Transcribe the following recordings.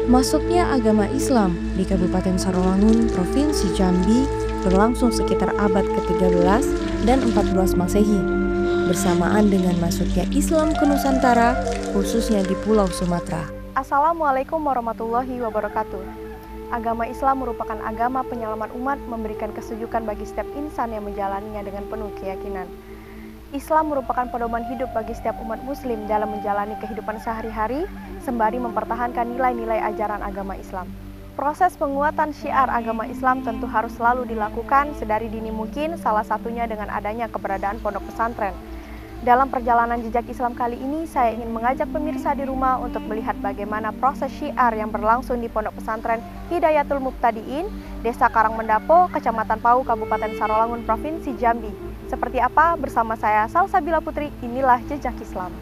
Masuknya agama Islam di Kabupaten Sarolangun, Provinsi Jambi berlangsung sekitar abad ke-13 dan 14 Masehi, bersamaan dengan masuknya Islam ke Nusantara, khususnya di Pulau Sumatera. Assalamualaikum warahmatullahi wabarakatuh. Agama Islam merupakan agama penyelamat umat, memberikan kesejukan bagi setiap insan yang menjalaninya dengan penuh keyakinan. Islam merupakan pedoman hidup bagi setiap umat muslim dalam menjalani kehidupan sehari-hari, sembari mempertahankan nilai-nilai ajaran agama Islam. Proses penguatan syiar agama Islam tentu harus selalu dilakukan sedari dini mungkin, salah satunya dengan adanya keberadaan pondok pesantren. Dalam perjalanan jejak Islam kali ini, saya ingin mengajak pemirsa di rumah untuk melihat bagaimana proses syiar yang berlangsung di pondok pesantren Hidayatul Muqtadiin, Desa Karangmendapo, Kecamatan Pau, Kabupaten Sarolangun, Provinsi Jambi. Seperti apa? Bersama saya Salsabila Putri, inilah Jejak Islam.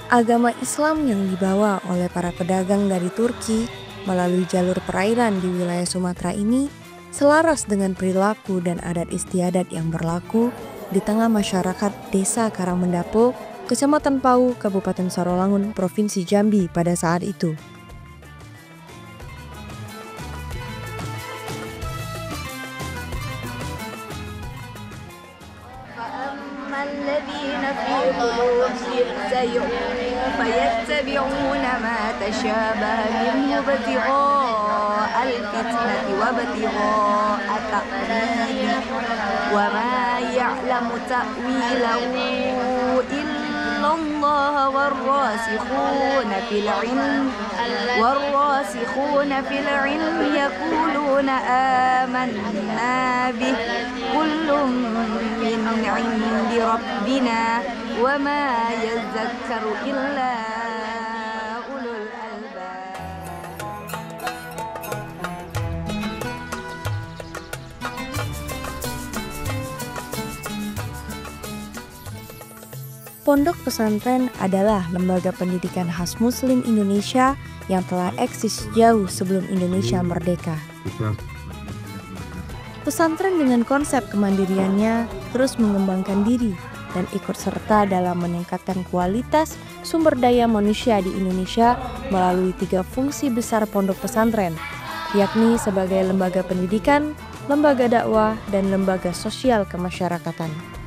Agama Islam yang dibawa oleh para pedagang dari Turki melalui jalur perairan di wilayah Sumatera ini selaras dengan perilaku dan adat istiadat yang berlaku di tengah masyarakat Desa Karangmendapo, Kecamatan Pau, Kabupaten Sarolangun, Provinsi Jambi pada saat itu. الذين في قلوبهم زيغ فيتبعون ما تشابه منه ابتغاء الفتنة وابتغاء تأويله وما يعلم تأويله إلا الله والراسخون في العلم يقولون آمنا به كل من عند ربنا وما يذكر إلا أولو الألباب. Pondok pesantren adalah lembaga pendidikan khas Muslim Indonesia yang telah eksis jauh sebelum Indonesia merdeka. Pesantren dengan konsep kemandiriannya terus mengembangkan diri dan ikut serta dalam meningkatkan kualitas sumber daya manusia di Indonesia melalui 3 fungsi besar pondok pesantren, yakni sebagai lembaga pendidikan, lembaga dakwah, dan lembaga sosial kemasyarakatan.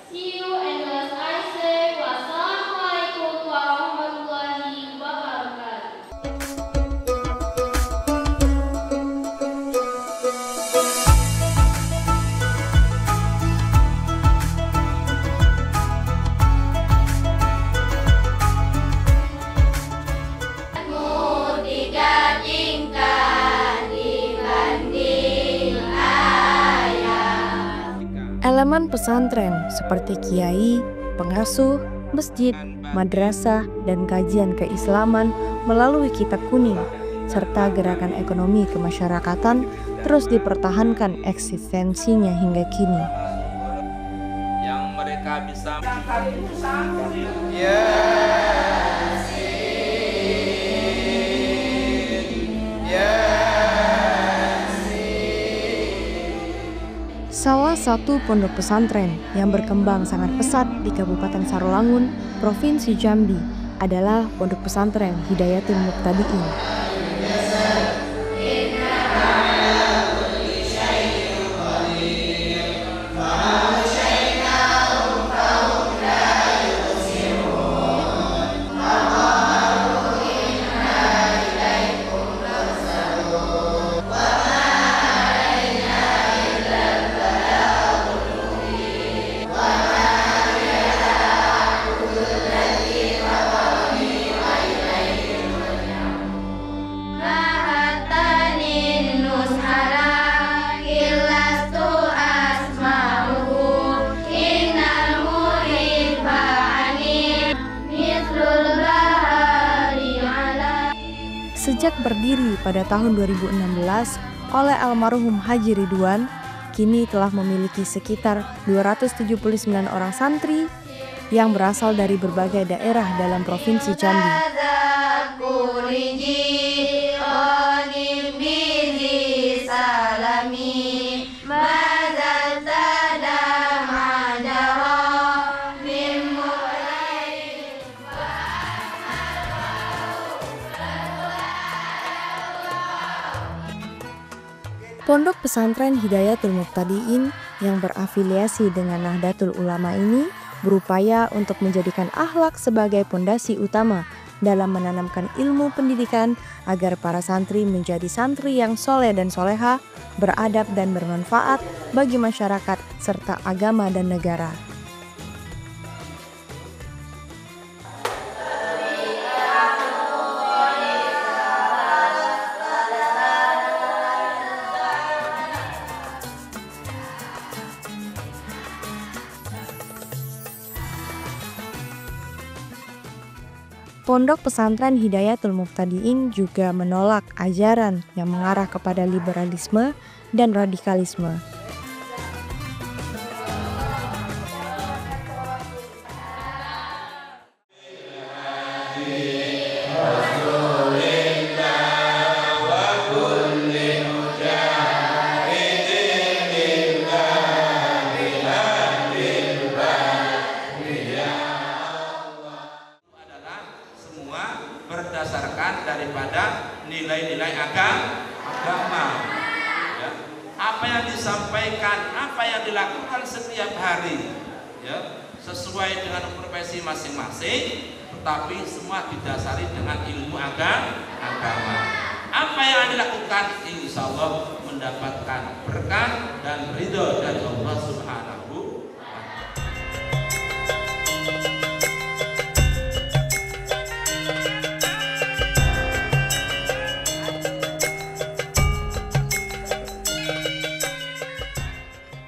See you and as I say, wassalamualaikum warahmatullahi wabarakatuh. Tiga tingkat dibanding ayam. Elemen pesantren seperti kiai, pengasuh, masjid, madrasah, dan kajian keislaman melalui kitab kuning, serta gerakan ekonomi kemasyarakatan terus dipertahankan eksistensinya hingga kini. Yang mereka bisa Salah satu pondok pesantren yang berkembang sangat pesat di Kabupaten Sarolangun, Provinsi Jambi adalah Pondok Pesantren Hidayatul Muqtadiin. Mahatanin nushala kilastu asma'uhu innal murid fa'ani mislul bahari ala. Sejak berdiri pada tahun 2016 oleh almarhum Haji Ridwan, kini telah memiliki sekitar 279 orang santri yang berasal dari berbagai daerah dalam Provinsi Jambi. Pondok Pesantren Hidayatul Muqtadiin yang berafiliasi dengan Nahdlatul Ulama ini berupaya untuk menjadikan akhlak sebagai pondasi utama dalam menanamkan ilmu pendidikan agar para santri menjadi santri yang soleh dan soleha, beradab dan bermanfaat bagi masyarakat serta agama dan negara. Pondok Pesantren Hidayatul Muqtadiin juga menolak ajaran yang mengarah kepada liberalisme dan radikalisme. berdasarkan daripada nilai-nilai agama. Ya. Apa yang disampaikan, apa yang dilakukan setiap hari, ya, sesuai dengan profesi masing-masing, tetapi semua didasari dengan ilmu agama. Apa yang dilakukan, insya Allah mendapatkan berkah dan ridho dari Allah Subhanahu.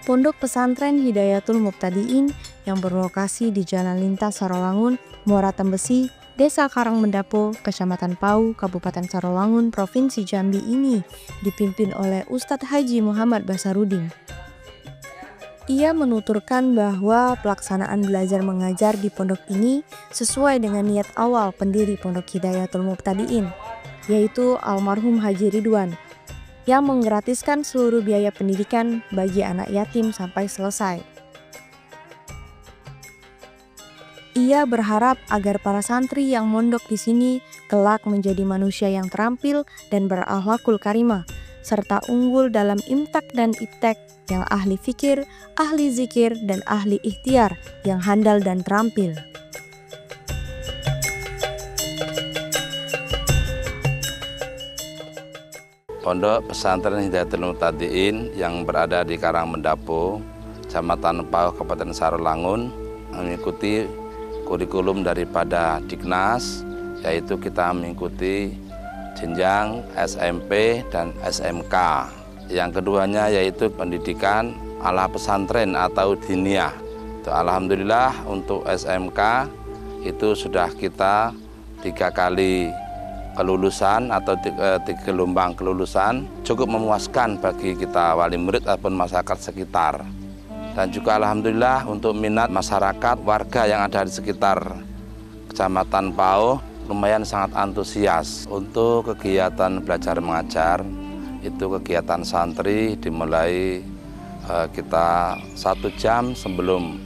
Pondok Pesantren Hidayatul Muqtadiin yang berlokasi di Jalan Lintas Sarolangun, Muara Tembesi, Desa Karangmendapo, Kecamatan Pau, Kabupaten Sarolangun, Provinsi Jambi ini dipimpin oleh Ustadz Haji Muhammad Basarudin. Ia menuturkan bahwa pelaksanaan belajar mengajar di pondok ini sesuai dengan niat awal pendiri Pondok Hidayatul Muqtadiin, yaitu almarhum Haji Ridwan, yang menggratiskan seluruh biaya pendidikan bagi anak yatim sampai selesai. Ia berharap agar para santri yang mondok di sini kelak menjadi manusia yang terampil dan berakhlakul karimah, serta unggul dalam imtak dan iptek yang ahli fikir, ahli zikir, dan ahli ikhtiar yang handal dan terampil. Pondok Pesantren Hidayatul Muhtadin yang berada di Karangmendapo, Kecamatan Pauh, Kabupaten Sarolangun, mengikuti kurikulum daripada Diknas, yaitu kita mengikuti jenjang SMP dan SMK. Yang keduanya yaitu pendidikan ala pesantren atau diniyah. Alhamdulillah untuk SMK itu sudah kita 3 kali kelulusan atau 3 gelombang kelulusan, cukup memuaskan bagi kita wali murid ataupun masyarakat sekitar. Dan juga alhamdulillah untuk minat masyarakat warga yang ada di sekitar Kecamatan Pauh lumayan sangat antusias untuk kegiatan belajar mengajar. Itu kegiatan santri dimulai kita 1 jam sebelum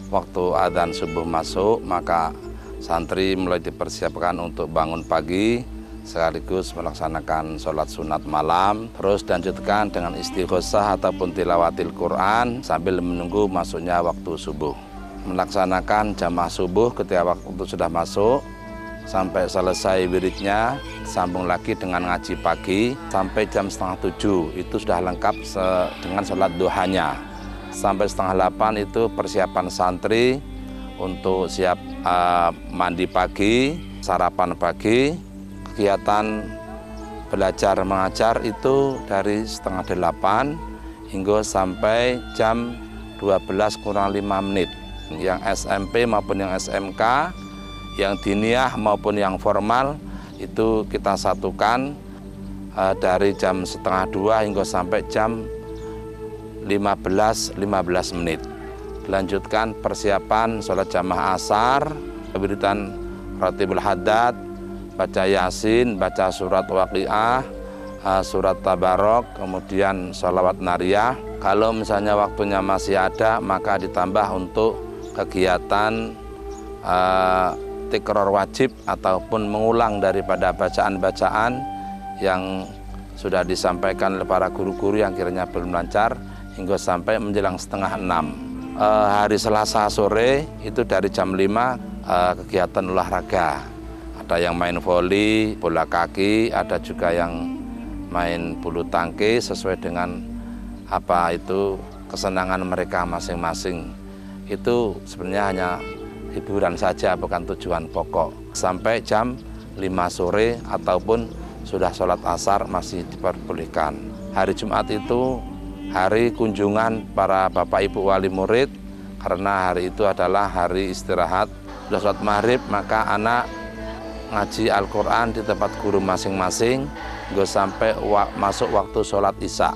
waktu adzan subuh masuk, maka santri mulai dipersiapkan untuk bangun pagi sekaligus melaksanakan sholat sunat malam, terus dilanjutkan dengan istighosah ataupun tilawatil Quran sambil menunggu masuknya waktu subuh. Melaksanakan jamaah subuh ketika waktu sudah masuk sampai selesai wiridnya, sambung lagi dengan ngaji pagi sampai jam 6:30, itu sudah lengkap dengan sholat duhanya. Sampai 7:30 itu persiapan santri untuk siap mandi pagi, sarapan pagi. Kegiatan belajar mengajar itu dari 7:30 hingga sampai jam 12 kurang 5 menit. Yang SMP maupun yang SMK, yang diniyah maupun yang formal itu kita satukan dari jam 1:30 hingga sampai jam 15 menit. Dilanjutkan persiapan sholat jamaah asar, wiridan ratibul haddad, baca yasin, baca surat waqiah, surat tabarok, kemudian sholawat nariyah. Kalau misalnya waktunya masih ada, maka ditambah untuk kegiatan tikror wajib ataupun mengulang daripada bacaan-bacaan yang sudah disampaikan oleh para guru-guru yang kiranya belum lancar hingga sampai menjelang 5:30. Hari Selasa sore itu dari jam 5 kegiatan olahraga. Ada yang main voli, bola kaki, ada juga yang main bulu tangkis sesuai dengan apa itu kesenangan mereka masing-masing. Itu sebenarnya hanya hiburan saja, bukan tujuan pokok. Sampai jam 5 sore ataupun sudah sholat asar masih diperbolehkan. Hari Jumat itu hari kunjungan para bapak ibu wali murid, karena hari itu adalah hari istirahat. Sudah sholat maghrib maka anak ngaji Al-Quran di tempat guru masing-masing hingga sampai masuk waktu sholat isya.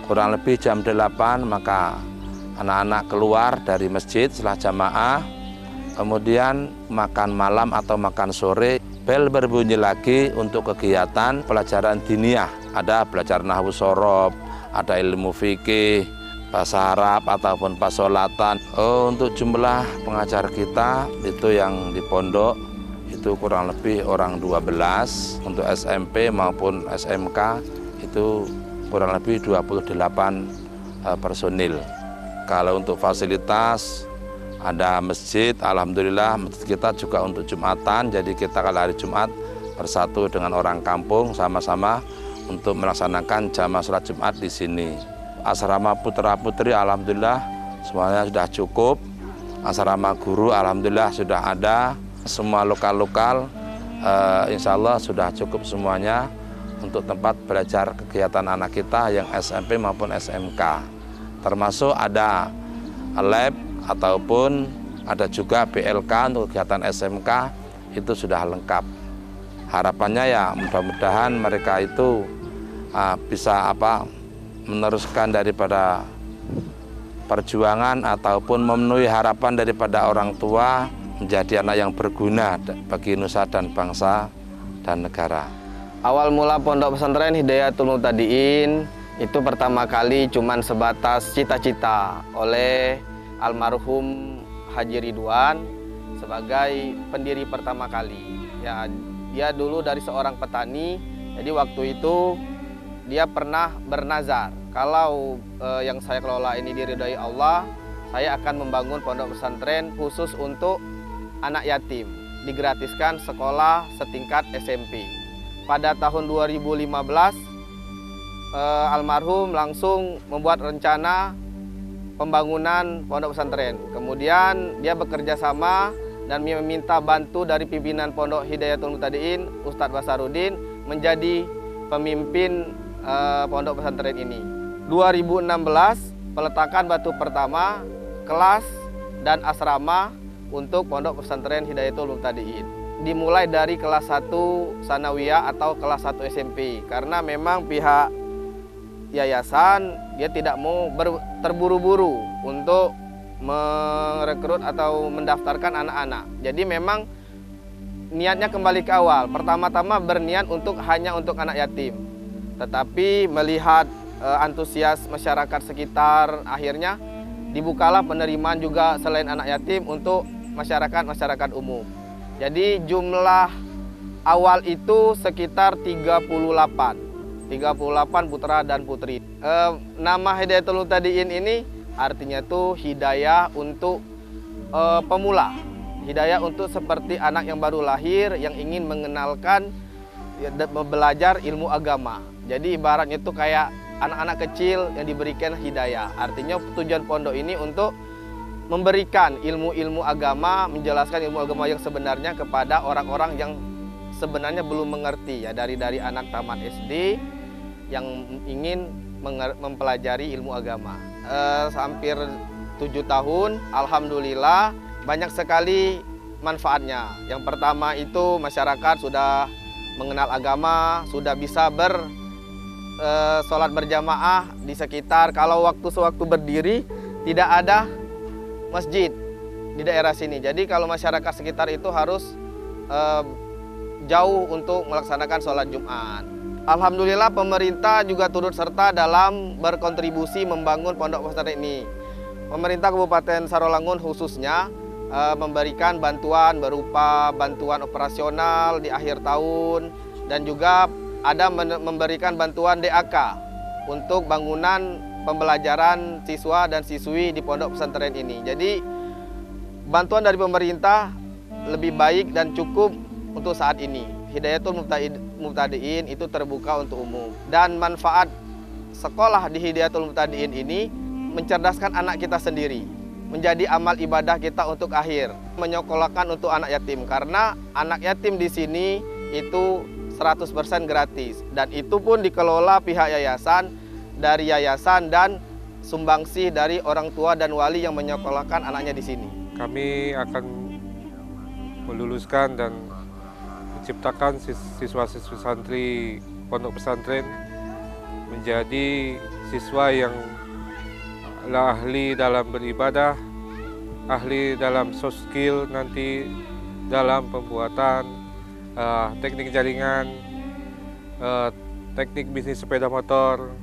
Kurang lebih jam 8 maka anak-anak keluar dari masjid setelah jamaah, kemudian makan malam atau makan sore. Bel berbunyi lagi untuk kegiatan pelajaran diniyah. Ada belajar nahwu sorob, ada ilmu fikih, bahasa Arab ataupun pasolatan. Untuk jumlah pengajar kita itu yang di pondok itu kurang lebih orang 12, untuk SMP maupun SMK itu kurang lebih 28 personil. Kalau untuk fasilitas ada masjid, alhamdulillah masjid kita juga untuk Jumatan, jadi kita kalau hari Jumat bersatu dengan orang kampung sama-sama untuk melaksanakan jamaah sholat Jumat di sini. Asrama putra-putri alhamdulillah semuanya sudah cukup. Asrama guru alhamdulillah sudah ada. Semua lokal-lokal insya Allah sudah cukup semuanya untuk tempat belajar kegiatan anak kita yang SMP maupun SMK. Termasuk ada lab ataupun ada juga BLK untuk kegiatan SMK, itu sudah lengkap. Harapannya ya mudah-mudahan mereka itu bisa meneruskan daripada perjuangan ataupun memenuhi harapan daripada orang tua, menjadi anak yang berguna bagi nusa dan bangsa dan negara. Awal mula Pondok Pesantren Hidayatul Muhtadin itu pertama kali cuman sebatas cita-cita oleh almarhum Haji Ridwan sebagai pendiri pertama kali. Ya, dia dulu dari seorang petani, jadi waktu itu dia pernah bernazar, kalau yang saya kelola ini diridhai Allah, saya akan membangun pondok pesantren khusus untuk anak yatim, digratiskan sekolah setingkat SMP. Pada tahun 2015, almarhum langsung membuat rencana pembangunan pondok pesantren. Kemudian dia bekerja sama dan meminta bantu dari pimpinan Pondok Hidayatul Muhtadin, Ustadz Basarudin, menjadi pemimpin pondok pesantren ini. 2016 peletakan batu pertama, kelas dan asrama untuk pondok pesantren Hidayatul Muhtadin. Dimulai dari kelas 1 Sanawiyah atau kelas 1 SMP, karena memang pihak yayasan dia tidak mau terburu-buru untuk merekrut atau mendaftarkan anak-anak. Jadi memang niatnya kembali ke awal. Pertama-tama berniat hanya untuk anak yatim. Tetapi melihat antusias masyarakat sekitar, akhirnya dibukalah penerimaan juga selain anak yatim untuk masyarakat umum. Jadi jumlah awal itu sekitar 38 putra dan putri. Nama Hidayatul Muhtadin ini artinya tuh hidayah untuk pemula. Hidayah untuk seperti anak yang baru lahir yang ingin mengenalkan, belajar ilmu agama. Jadi ibaratnya itu kayak anak-anak kecil yang diberikan hidayah. Artinya tujuan pondok ini untuk memberikan ilmu-ilmu agama, menjelaskan ilmu agama yang sebenarnya kepada orang-orang yang sebenarnya belum mengerti, ya, dari anak taman SD yang ingin mempelajari ilmu agama. Hampir 7 tahun, alhamdulillah banyak sekali manfaatnya. Yang pertama itu masyarakat sudah mengenal agama, sudah bisa sholat berjamaah di sekitar. Kalau sewaktu berdiri tidak ada masjid di daerah sini. Jadi kalau masyarakat sekitar itu harus jauh untuk melaksanakan sholat Jumat. Alhamdulillah pemerintah juga turut serta dalam berkontribusi membangun pondok pesantren ini. Pemerintah Kabupaten Sarolangun khususnya memberikan bantuan berupa bantuan operasional di akhir tahun, dan juga ada memberikan bantuan DAK untuk bangunan pembelajaran siswa dan siswi di pondok pesantren ini. Jadi bantuan dari pemerintah lebih baik dan cukup untuk saat ini. Hidayatul Muhtadin itu terbuka untuk umum, dan manfaat sekolah di Hidayatul Muhtadin ini mencerdaskan anak kita sendiri, menjadi amal ibadah kita untuk akhir, menyekolahkan untuk anak yatim, karena anak yatim di sini itu 100% gratis, dan itu pun dikelola pihak yayasan, dari yayasan dan sumbangsih dari orang tua dan wali yang menyekolahkan anaknya di sini. Kami akan meluluskan dan menciptakan siswa-siswi santri pondok pesantren menjadi siswa yang ahli dalam beribadah, ahli dalam soft skill nanti dalam pembuatan teknik jaringan, teknik bisnis sepeda motor.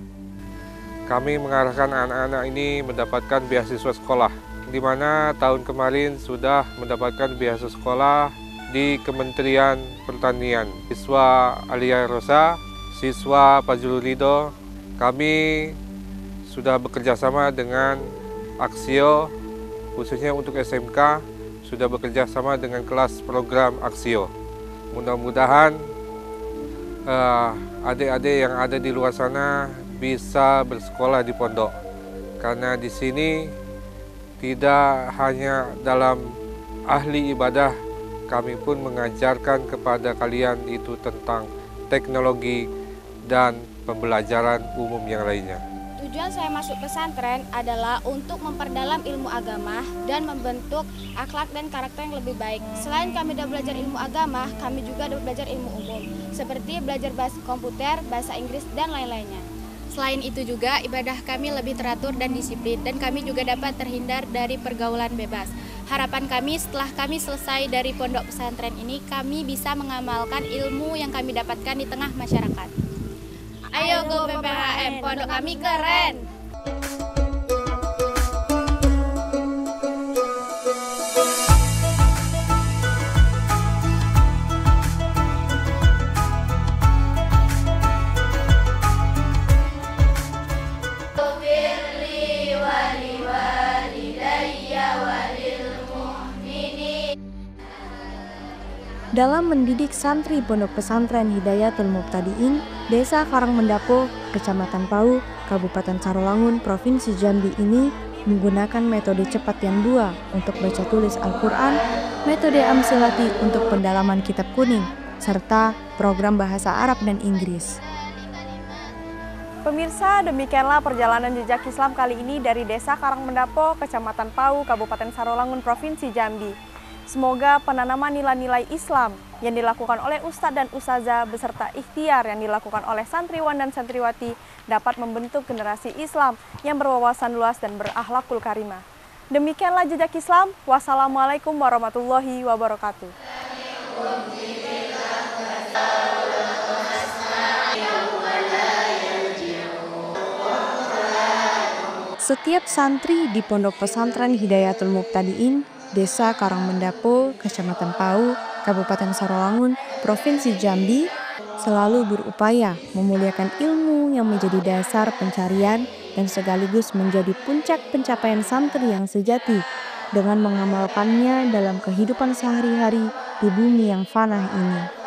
Kami mengarahkan anak-anak ini mendapatkan beasiswa sekolah, di mana tahun kemarin sudah mendapatkan beasiswa sekolah di Kementerian Pertanian. Siswa Alia Rosa, siswa Fazlul Ridho, kami sudah bekerja sama dengan Aksio, khususnya untuk SMK, sudah bekerja sama dengan kelas program Aksio. Mudah-mudahan adik-adik yang ada di luar sana bisa bersekolah di pondok, karena di sini tidak hanya dalam ahli ibadah, kami pun mengajarkan kepada kalian itu tentang teknologi dan pembelajaran umum yang lainnya. Tujuan saya masuk pesantren adalah untuk memperdalam ilmu agama dan membentuk akhlak dan karakter yang lebih baik. Selain kami sudah belajar ilmu agama, kami juga sudah belajar ilmu umum, seperti belajar bahasa komputer, bahasa Inggris, dan lain-lainnya. Selain itu juga ibadah kami lebih teratur dan disiplin, dan kami juga dapat terhindar dari pergaulan bebas. Harapan kami setelah kami selesai dari pondok pesantren ini, kami bisa mengamalkan ilmu yang kami dapatkan di tengah masyarakat. Ayo go PPHM, pondok kami keren! dalam mendidik santri Pondok Pesantren Hidayatul Mubtadiin, Desa Karangmendapo, Kecamatan Pau, Kabupaten Sarolangun, Provinsi Jambi ini menggunakan metode cepat yang dua untuk baca tulis Al-Quran, metode Amsilati untuk pendalaman kitab kuning, serta program bahasa Arab dan Inggris. Pemirsa, demikianlah perjalanan jejak Islam kali ini dari Desa Karangmendapo, Kecamatan Pau, Kabupaten Sarolangun, Provinsi Jambi. Semoga penanaman nilai-nilai Islam yang dilakukan oleh Ustadz dan Ustazah beserta ikhtiar yang dilakukan oleh santriwan dan santriwati dapat membentuk generasi Islam yang berwawasan luas dan berakhlakul karimah. Demikianlah jejak Islam. Wassalamualaikum warahmatullahi wabarakatuh. Setiap santri di Pondok Pesantren Hidayatul Mubtadiin, Desa Karangmendapo, Kecamatan Pau, Kabupaten Sarolangun, Provinsi Jambi, selalu berupaya memuliakan ilmu yang menjadi dasar pencarian dan sekaligus menjadi puncak pencapaian santri yang sejati dengan mengamalkannya dalam kehidupan sehari-hari di bumi yang fana ini.